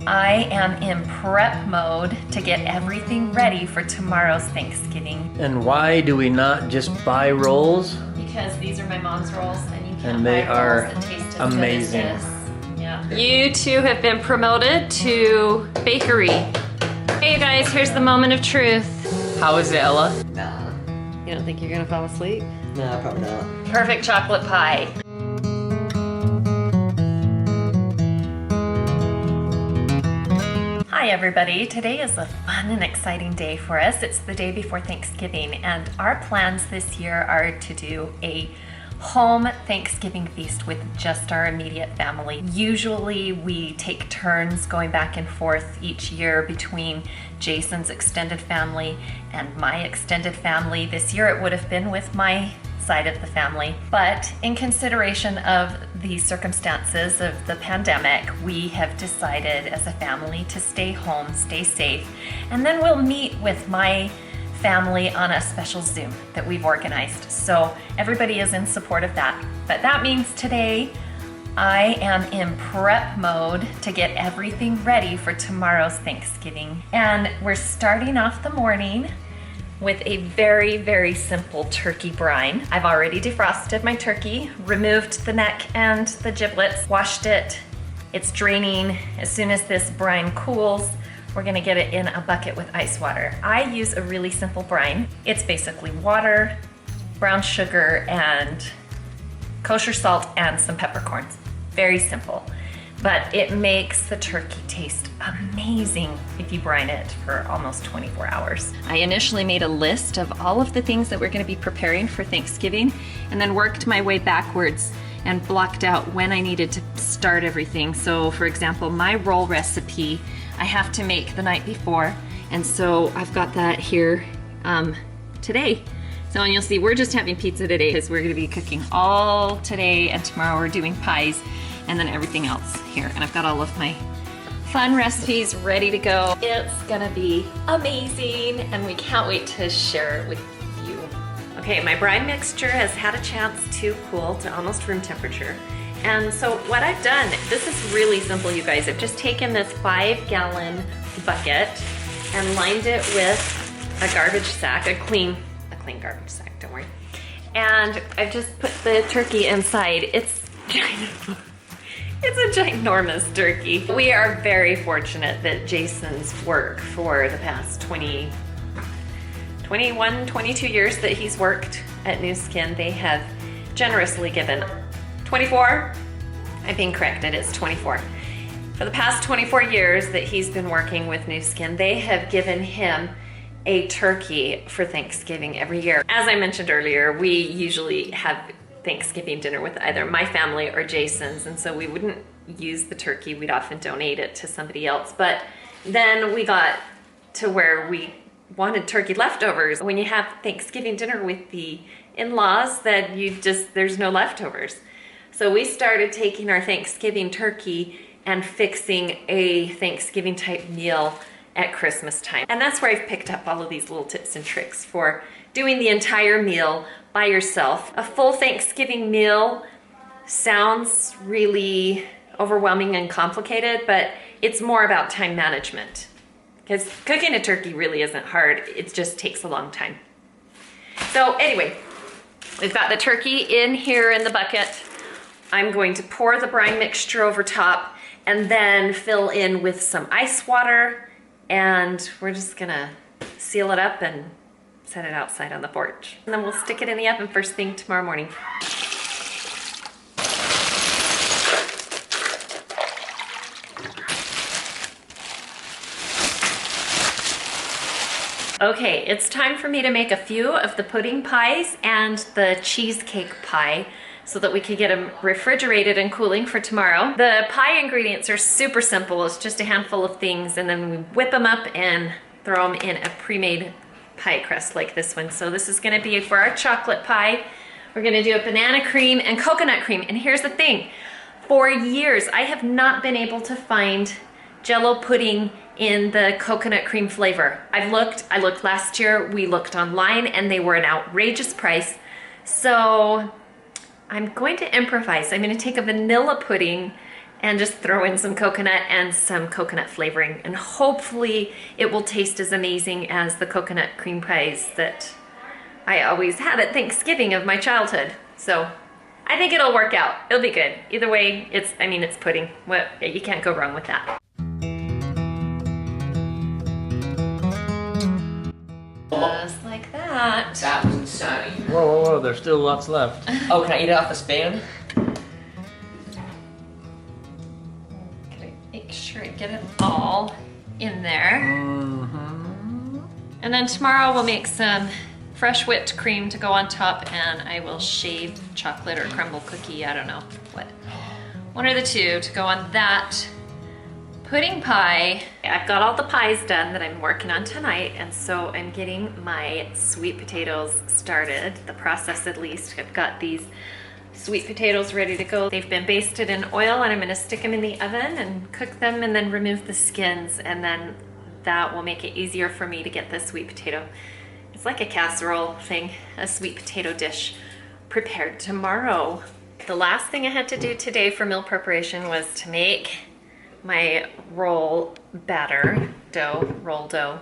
I am in prep mode to get everything ready for tomorrow's Thanksgiving. And why do we not just buy rolls? Because these are my mom's rolls and you can't And they buy are rolls that taste as amazing. good as this. Yeah. You two have been promoted to bakery. Hey you guys, here's the moment of truth. How is it, Ella? Nah. You don't think you're gonna fall asleep? Nah, probably not. Perfect chocolate pie. Hi everybody, today is a fun and exciting day for us. It's the day before Thanksgiving and our plans this year are to do a home Thanksgiving feast with just our immediate family. Usually we take turns going back and forth each year between Jason's extended family and my extended family. This year it would have been with my side of the family, but in consideration of the circumstances of the pandemic, we have decided as a family to stay home, stay safe, and then we'll meet with my family on a special Zoom that we've organized. So everybody is in support of that. But that means today I am in prep mode to get everything ready for tomorrow's Thanksgiving. And we're starting off the morning with a very, very simple turkey brine. I've already defrosted my turkey, removed the neck and the giblets, washed it. It's draining. As soon as this brine cools, we're gonna get it in a bucket with ice water. I use a really simple brine. It's basically water, brown sugar, and kosher salt and some peppercorns. Very simple, but it makes the turkey taste amazing if you brine it for almost 24 hours. I initially made a list of all of the things that we're gonna be preparing for Thanksgiving and then worked my way backwards and blocked out when I needed to start everything. So for example, my roll recipe, I have to make the night before. And so I've got that here today. So and you'll see we're just having pizza today because we're gonna be cooking all today and tomorrow we're doing pies and then everything else here. And I've got all of my fun recipes ready to go. It's gonna be amazing and we can't wait to share it with you. Okay, my brine mixture has had a chance to cool to almost room temperature. And so what I've done, this is really simple, you guys. I've just taken this 5-gallon bucket and lined it with a garbage sack, a clean garbage sack, don't worry. And I've just put the turkey inside. It's a ginormous turkey. We are very fortunate that Jason's work for the past 21, 22 years that he's worked at New Skin, they have generously given 24? I'm being corrected, it's 24. For the past 24 years that he's been working with New Skin, they have given him a turkey for Thanksgiving every year. As I mentioned earlier, we usually have Thanksgiving dinner with either my family or Jason's, and so we wouldn't use the turkey, we'd often donate it to somebody else. But then we got to where we wanted turkey leftovers. When you have Thanksgiving dinner with the in-laws, that there's no leftovers. So we started taking our Thanksgiving turkey and fixing a Thanksgiving type meal at Christmas time. And that's where I've picked up all of these little tips and tricks for doing the entire meal by yourself. A full Thanksgiving meal sounds really overwhelming and complicated, but it's more about time management. Because cooking a turkey really isn't hard, it just takes a long time. So anyway, we've got the turkey in here in the bucket. I'm going to pour the brine mixture over top and then fill in with some ice water, and we're just gonna seal it up and set it outside on the porch. And then we'll stick it in the oven first thing tomorrow morning. Okay, it's time for me to make a few of the pudding pies and the cheesecake pie so that we can get them refrigerated and cooling for tomorrow. The pie ingredients are super simple. It's just a handful of things, and then we whip them up and throw them in a pre-made pie crust like this one. So this is gonna be for our chocolate pie. We're gonna do a banana cream and coconut cream. And here's the thing, for years I have not been able to find Jell-O pudding in the coconut cream flavor. I looked last year, we looked online, and they were an outrageous price. So I'm going to improvise. I'm gonna take a vanilla pudding and just throw in some coconut and some coconut flavoring. And hopefully it will taste as amazing as the coconut cream pies that I always had at Thanksgiving of my childhood. So I think it'll work out. It'll be good. Either way, it's pudding. You can't go wrong with that. Just like that. That was insane. Whoa, there's still lots left. Oh, can I eat it off the spoon? Make sure I get it all in there. And then tomorrow we'll make some fresh whipped cream to go on top, and I will shave chocolate or crumble cookie, I don't know what. One or the two to go on that pudding pie. I've got all the pies done that I'm working on tonight, and so I'm getting my sweet potatoes started, the process at least. I've got these sweet potatoes ready to go. They've been basted in oil, and I'm gonna stick them in the oven and cook them and then remove the skins, and then that will make it easier for me to get the sweet potato. It's like a casserole thing, a sweet potato dish prepared tomorrow. The last thing I had to do today for meal preparation was to make my roll dough,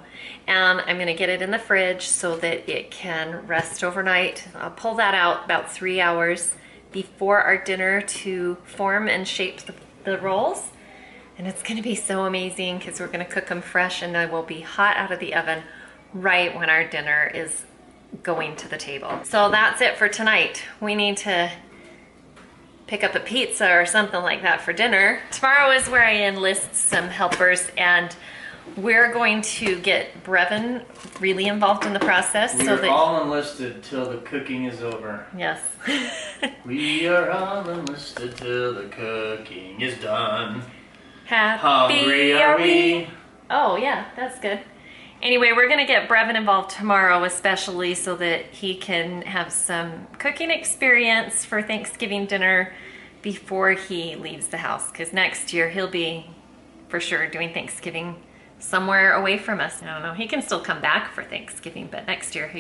and I'm gonna get it in the fridge so that it can rest overnight. I'll pull that out about 3 hours before our dinner to form and shape the rolls. And it's gonna be so amazing because we're gonna cook them fresh, and they will be hot out of the oven right when our dinner is going to the table. So that's it for tonight. We need to pick up a pizza or something like that for dinner. Tomorrow is where I enlist some helpers, and we're going to get Brevin really involved in the process. We're all enlisted till the cooking is over. Yes. We are all enlisted till the cooking is done. Hungry are we? Oh yeah, that's good. Anyway, we're gonna get Brevin involved tomorrow, especially so that he can have some cooking experience for Thanksgiving dinner before he leaves the house. Because next year he'll be for sure doing Thanksgiving somewhere away from us. I don't know, he can still come back for Thanksgiving, but next year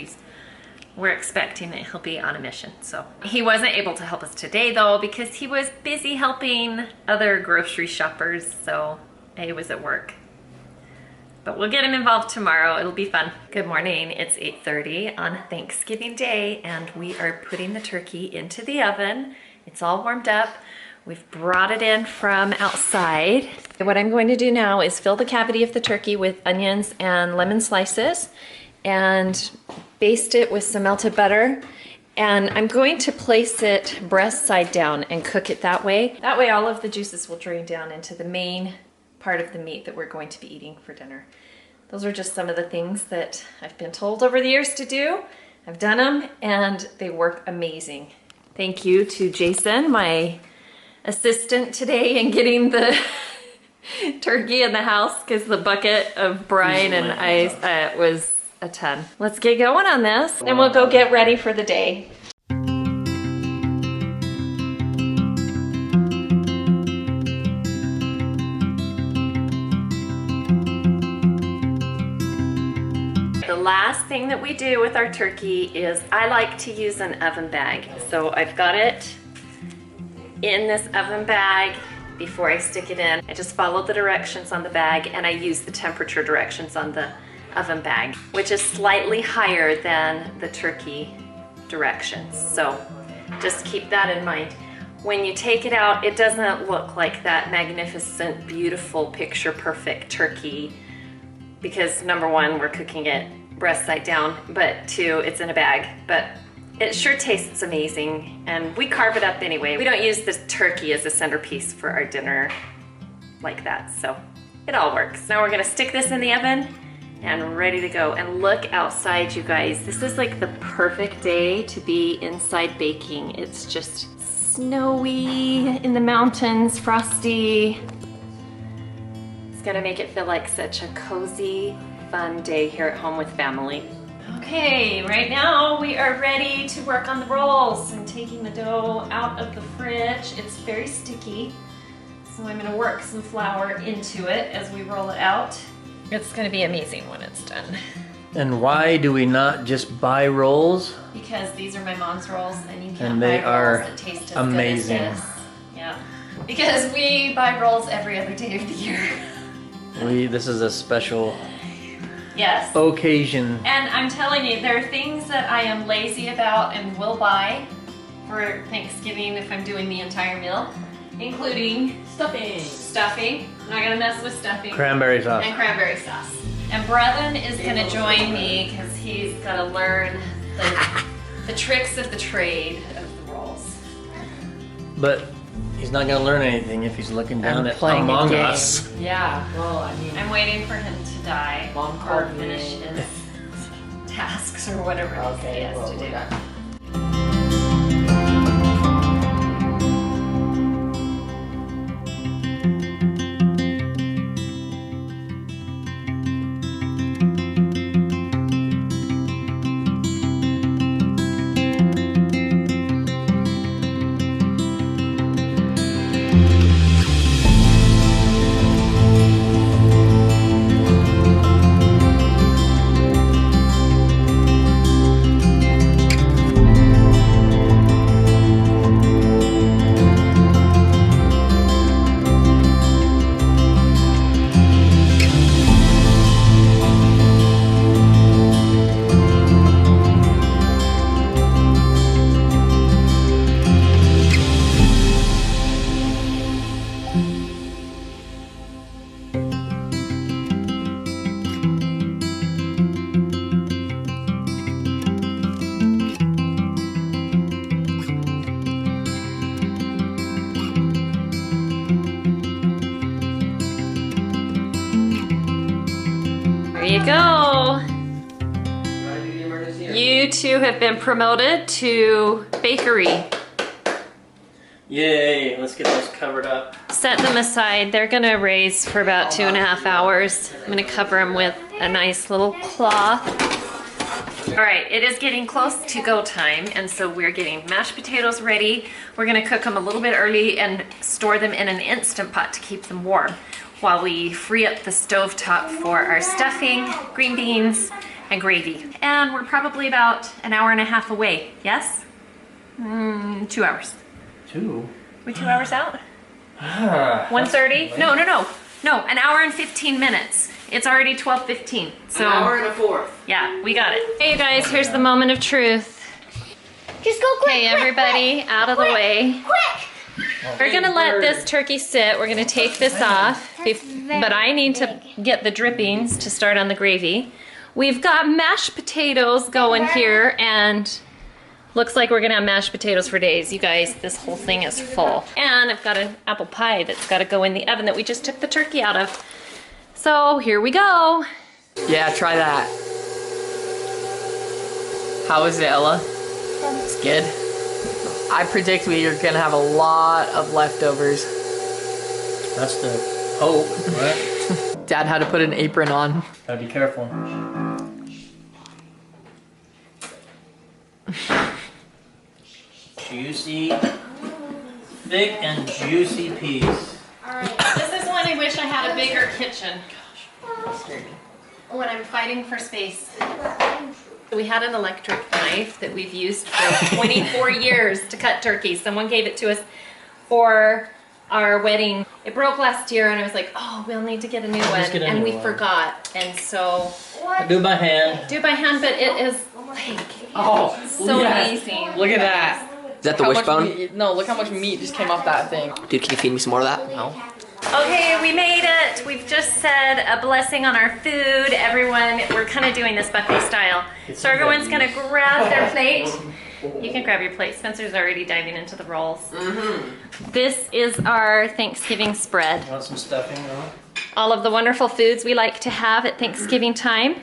we're expecting that he'll be on a mission. So he wasn't able to help us today though, because he was busy helping other grocery shoppers, so he was at work. But we'll get him involved tomorrow. It'll be fun. Good morning. It's 8:30 on Thanksgiving Day, and we are putting the turkey into the oven. It's all warmed up. We've brought it in from outside. What I'm going to do now is fill the cavity of the turkey with onions and lemon slices and baste it with some melted butter. And I'm going to place it breast side down and cook it that way. That way all of the juices will drain down into the main part of the meat that we're going to be eating for dinner. Those are just some of the things that I've been told over the years to do. I've done them and they work amazing. Thank you to Jason, my assistant today in getting the turkey in the house, because the bucket of brine and ice was a ton. Let's get going on this and we'll go get ready for the day. The last thing that we do with our turkey is I like to use an oven bag. So I've got it in this oven bag. Before I stick it in, I just follow the directions on the bag, and I use the temperature directions on the oven bag, which is slightly higher than the turkey directions. So just keep that in mind. When you take it out, it doesn't look like that magnificent, beautiful, picture perfect turkey, because number one, we're cooking it breast side down, but two, it's in a bag. But it sure tastes amazing, and we carve it up anyway. We don't use the turkey as a centerpiece for our dinner like that, so it all works. Now we're gonna stick this in the oven and ready to go. And look outside, you guys. This is like the perfect day to be inside baking. It's just snowy in the mountains, frosty. It's gonna make it feel like such a cozy, fun day here at home with family. Okay, right now we are ready to work on the rolls. I'm taking the dough out of the fridge. It's very sticky, so I'm gonna work some flour into it as we roll it out. It's gonna be amazing when it's done. And why do we not just buy rolls? Because these are my mom's rolls, and you can't And they buy are rolls that taste as amazing. good as this. Yeah. Because we buy rolls every other day of the year. This is a special Yes. occasion. And I'm telling you, there are things that I am lazy about and will buy for Thanksgiving if I'm doing the entire meal, including stuffing. I'm not gonna mess with stuffing. Cranberry sauce. And cranberry sauce. And Brevin is gonna join me because he's gotta learn the tricks of the trade of the rolls. But he's not gonna learn anything if he's looking down at playing a Among game. Us. Yeah, well, I mean, I'm waiting for him to die Mom or called finish me. his tasks or whatever it is he okay, has well, to we're do. done. There you go. You two have been promoted to bakery. Yay, let's get those covered up. Set them aside. They're gonna raise for about 2.5 hours. I'm gonna cover them with a nice little cloth. All right, it is getting close to go time, and so we're getting mashed potatoes ready. We're gonna cook them a little bit early and store them in an Instant Pot to keep them warm while we free up the stovetop for our stuffing, green beans, and gravy. And we're probably about an hour and a half away, yes? 2 hours. 2? We 2 hours out? Ah, 1:30? No, an hour and 15 minutes. It's already 12:15. So An hour and a fourth. yeah, we got it. Hey you guys, here's the moment of truth. Just go quick. Okay, everybody, out of the way. Quick. We're gonna let this turkey sit. We're gonna take this off, but I need to get the drippings to start on the gravy. We've got mashed potatoes going here, and looks like we're gonna have mashed potatoes for days. You guys, this whole thing is full. And I've got an apple pie that's gotta go in the oven that we just took the turkey out of. So here we go. Yeah, try that. How is it, Ella? It's good. I predict we are gonna have a lot of leftovers. That's the hope, right? Dad had to put an apron on. Gotta be careful. Juicy, thick and juicy peas. Alright, this is when I wish I had a bigger kitchen. When I'm fighting for space. We had an electric knife that we've used for 24 years to cut turkeys. Someone gave it to us for our wedding. It broke last year and I was like, oh, we'll need to get a new one. get a And new we one. forgot. And so, Do it by hand. do it by hand, but it is like Oh, so yes. amazing. Look at that. Is that the How much wishbone? meat- No, look how much meat just came off that thing. Dude, can you feed me some more of that? No. Okay, we made it. We've just said a blessing on our food. Everyone, we're kind of doing this buffet style. So everyone's gonna grab their plate. You can grab your plate. Spencer's already diving into the rolls. This is our Thanksgiving spread. Want some stuffing on? All of the wonderful foods we like to have at Thanksgiving time.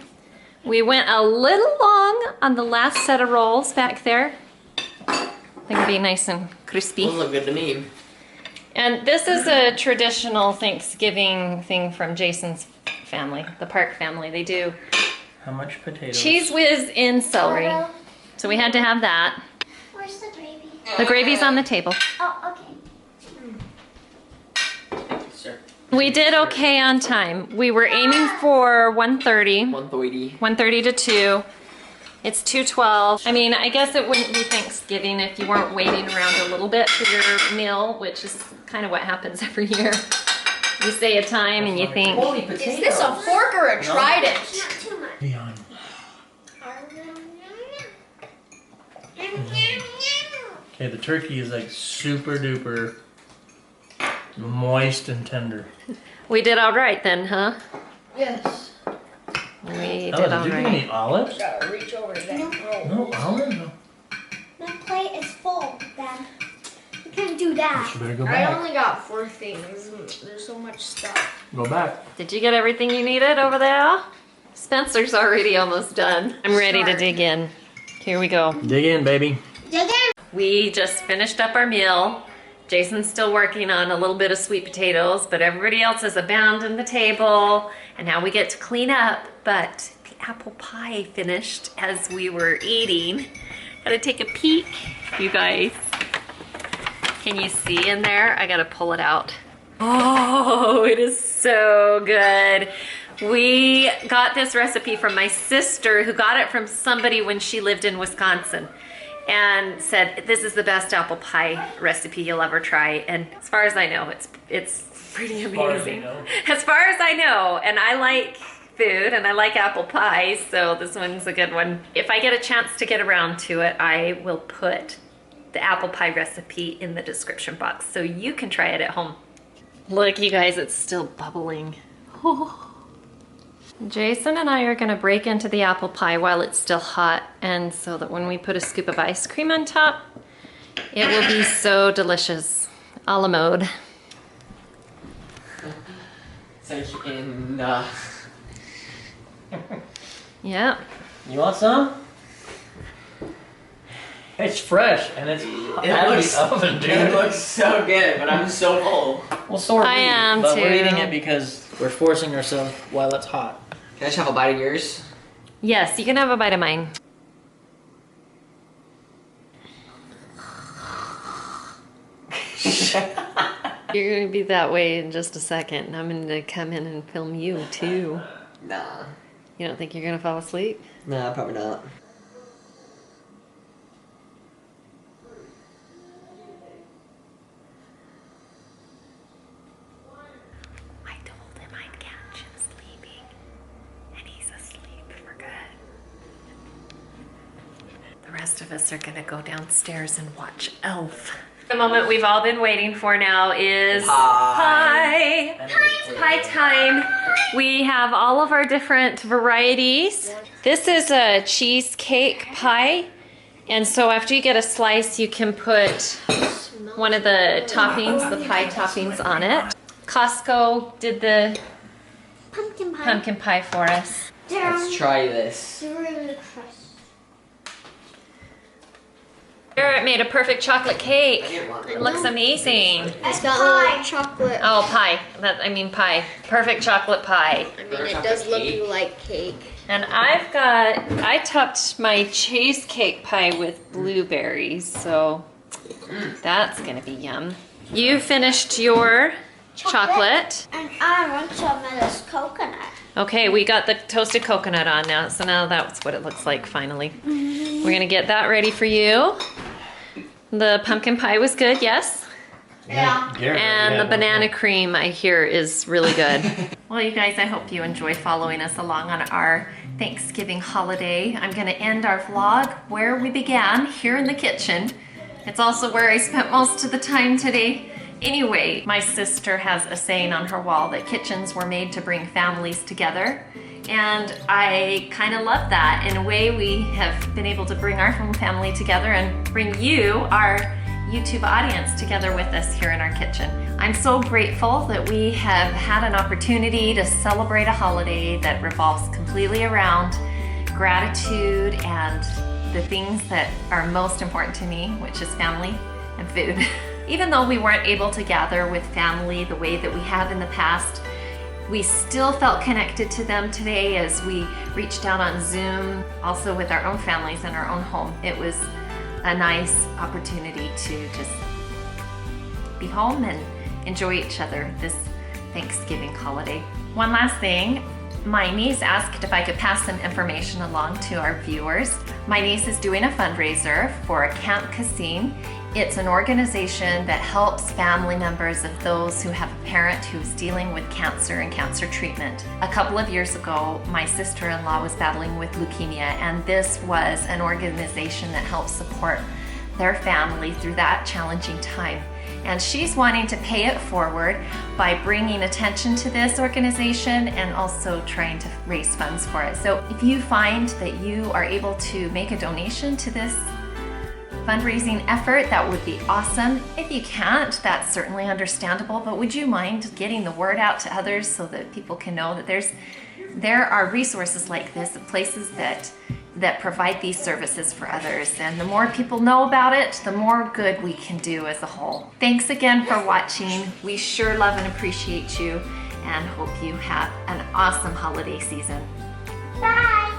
We went a little long on the last set of rolls back there. They're gonna be nice and crispy. Those look good to me. And this is a traditional Thanksgiving thing from Jason's family, the Park family. They do How much potatoes? cheese whiz in celery. So we had to have that. Where's the gravy? The gravy's on the table. Oh, okay. Sir. We did okay on time. We were aiming for 1:30, 130. 1:30 to 2. It's 2:12. I mean, I guess it wouldn't be Thanksgiving if you weren't waiting around a little bit for your meal, which is kind of what happens every year. You say a time and you think, Holy potatoes. Is this a fork or a trident? Not too much. Leon. Okay, the turkey is like super duper moist and tender. we did all right then, huh? Yes. We did Ella, all did you get right. any olives? Gotta reach over to that. No olives? No. My plate is full, Dad. You can't do that. You better go I back. only got 4 things. There's so much stuff. Go back. Did you get everything you needed over there? Spencer's already almost done. I'm ready to dig in. Here we go. Dig in, baby. We just finished up our meal. Jason's still working on a little bit of sweet potatoes, but everybody else has abandoned the table, and now we get to clean up. But the apple pie finished as we were eating. Gotta take a peek, you guys. Can you see in there? I gotta pull it out. Oh, it is so good. We got this recipe from my sister, who got it from somebody when she lived in Wisconsin, and said this is the best apple pie recipe you'll ever try. And as far as I know, it's pretty amazing. As far as I know, and I like food and I like apple pies, so this one's a good one. If I get a chance to get around to it, I will put the apple pie recipe in the description box so you can try it at home. Look, you guys, it's still bubbling. Oh. Jason and I are gonna break into the apple pie while it's still hot, and so that when we put a scoop of ice cream on top, it will be so delicious. A la mode. It's like in, Yeah. You want some? It's fresh and it's out of the oven, dude. It looks so good, but I'm so full. Well, so are I we, am but we're too. eating it because we're forcing ourselves while it's hot. Can I just have a bite of yours? Yes, you can have a bite of mine. You're gonna be that way in just a second, and I'm gonna come in and film you too. Nah. You don't think you're gonna fall asleep? Nah, probably not. I told him I'd catch him sleeping, and he's asleep for good. The rest of us are gonna go downstairs and watch Elf. The moment we've all been waiting for now is pie. Pie time. We have all of our different varieties. This is a cheesecake pie, and so after you get a slice, you can put one of the toppings, the pie toppings on it. Costco did the Pumpkin pie. pumpkin pie for us. Let's try this. It's really crust. Garrett made a perfect chocolate cake. I didn't want It it. looks amazing. It's got a little chocolate. Oh, pie. I mean pie. Perfect chocolate pie. I mean, it does look like cake. And I topped my cheesecake pie with blueberries, so that's gonna be yum. You finished your chocolate. And I want some of this coconut. Okay, we got the toasted coconut on now, so now that's what it looks like finally. We're gonna get that ready for you. The pumpkin pie was good, yes? Yeah. And the banana cream, I hear, is really good. Well, you guys, I hope you enjoy following us along on our Thanksgiving holiday. I'm gonna end our vlog where we began, here in the kitchen. It's also where I spent most of the time today. Anyway, my sister has a saying on her wall that kitchens were made to bring families together. And I kind of love that. In a way, we have been able to bring our home family together and bring you, our YouTube audience, together with us here in our kitchen. I'm so grateful that we have had an opportunity to celebrate a holiday that revolves completely around gratitude and the things that are most important to me, which is family and food. Even though we weren't able to gather with family the way that we have in the past, we still felt connected to them today as we reached out on Zoom, also with our own families in our own home. It was a nice opportunity to just be home and enjoy each other this Thanksgiving holiday. One last thing, My niece asked if I could pass some information along to our viewers. My niece is doing a fundraiser for Camp Cassine. It's an organization that helps family members of those who have a parent who's dealing with cancer and cancer treatment. A couple of years ago, my sister-in-law was battling with leukemia, and this was an organization that helps support their family through that challenging time. And she's wanting to pay it forward by bringing attention to this organization and also trying to raise funds for it. So if you find that you are able to make a donation to this fundraising effort, that would be awesome. If you can't, that's certainly understandable, but would you mind getting the word out to others so that people can know that there are resources like this, places that provide these services for others, and the more people know about it, the more good we can do as a whole. Thanks again for watching. We sure love and appreciate you and hope you have an awesome holiday season. Bye.